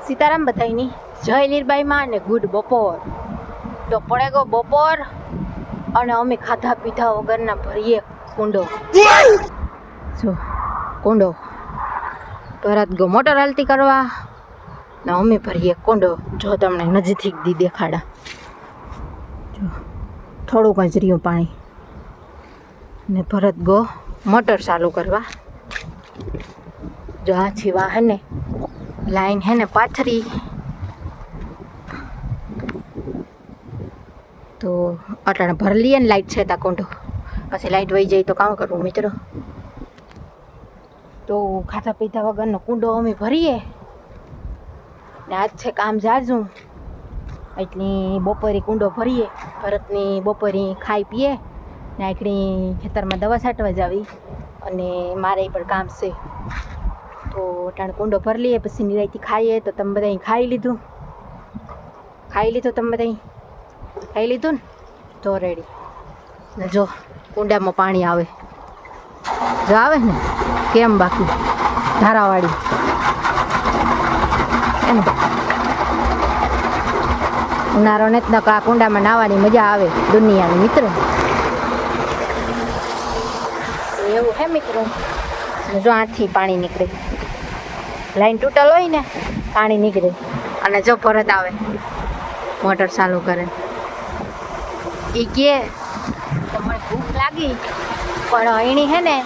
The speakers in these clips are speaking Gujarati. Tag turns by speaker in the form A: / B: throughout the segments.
A: સીતારામ બધાઈની જય લીરબાઈમાં અને ગુડ બપોર. તો પડે ગો બપોર અને અમે ખાધા પીધા વગરના ભરીએ કુંડો. જો કુંડો ભરત ગો મોટર હાલતી કરવા ને અમે ભરીએ કુંડો. જો તમને નજીકથી દેખાડા, જો થોડુંક જ રહ્યું પાણી ને ભરત ગો મોટર ચાલુ કરવા. જો આ છીવા હે ને લાઈન હે ને પાથરી તો અટાણે ભરી લઈએ ને લાઈટ છે તા કુંડો, પછી લાઈટ વહી જાય તો કામ કરવું મિત્રો. તો ખાધા પીધા વગરનો કુંડો અમે ભરીએ ને આજ છે કામ જાજું એટલી બપોરે કુંડો ભરીએ. ભરતની બપોરે ખાઈ પીએ ને આખડી ખેતરમાં દવા છાંટવા જાવી અને મારે પણ કામ છે. તો અટાણે કુંડો ભરી લઈએ પછી નિરાયથી ખાઈએ. તો તમે બધા ખાઈ લીધું? ખાઈ લીધું? તમે બધા ખાઈ લીધું ને? તો રેડી ને જો કુંડામાં પાણી આવે, જો આવે ને કેમ બાકી ધારાવાળી એમ ઉનાળો ને જ આ કુંડામાં નાહવાની મજા આવે દુનિયાની મિત્રો. એવું હે મિત્રો. જો આથી પાણી નીકળે, લાઈન તૂટેલ હોય ને પાણી નીકળે. અને જો ભરત આવે મોટર ચાલુ કરે એ કે મને ભૂખ લાગી પણ એની હે ને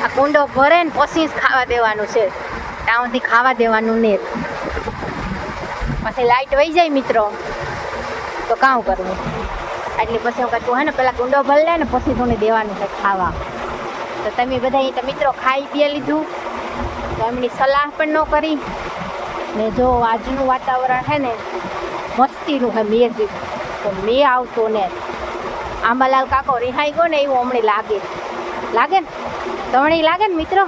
A: આ કુંડો ભરે ને પછી જ ખાવા દેવાનું છે, ત્યાં સુધી ખાવા દેવાનું નહીં. પછી લાઈટ વહી જાય મિત્રો તો કામ કરવું. એટલે પછી હું કહું હે ને પેલા કુંડો ભરી લે ને પછી થોડી દેવાનું છે ખાવા. તો તમે બધા તો મિત્રો ખાઈ પી લીધું તો એમની સલાહ પણ ન કરી ને. જો આજનું વાતાવરણ છે ને મસ્તીનું છે, મેં તો મેં આવતો ને આંબાલાલ કાકો રિહાઈ ગયો ને એવું હમણાં લાગે ને તમણી લાગે ને મિત્રો.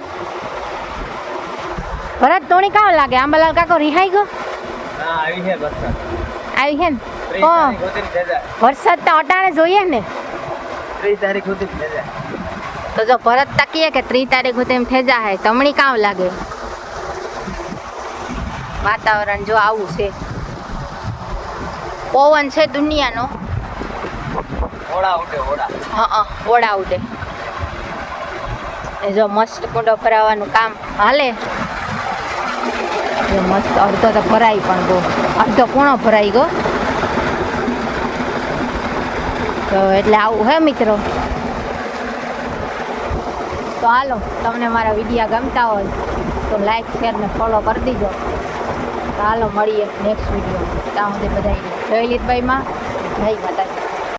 A: ભરત તોણી કાં લાગે આંબાલાલ કાકો રિહાઈ ગયો? આવી છે ને વરસાદ તો અટાણે જોઈએ ને
B: 30 તારીખ સુધી થઈ જાય.
A: તો જો ભરત તકીએ કે 30 તારીખ સુધી એમ થઈ જાય. તમણી કાં લાગે? વાતાવરણ જો આવું છે, પવન છે દુનિયાનો. ઓડા ઉડે. જો મસ્ત કુંડો ભરાવાનું કામ હાલે. જો મસ્ત અડધો તો ભરાઈ પણ ગયો, અડધો પૂણો ભરાઈ ગયો. તો એટલે આવું હે મિત્રો. તો હાલો, તમને મારા વિડીયા ગમતા હોય તો લાઈક શેર ને ફોલો કરી દીજો. તો હાલો મળીએ નેક્સ્ટ વિડીયો. ત્યાં સુધી બધા જય લીરબાઈમાં જય માતા.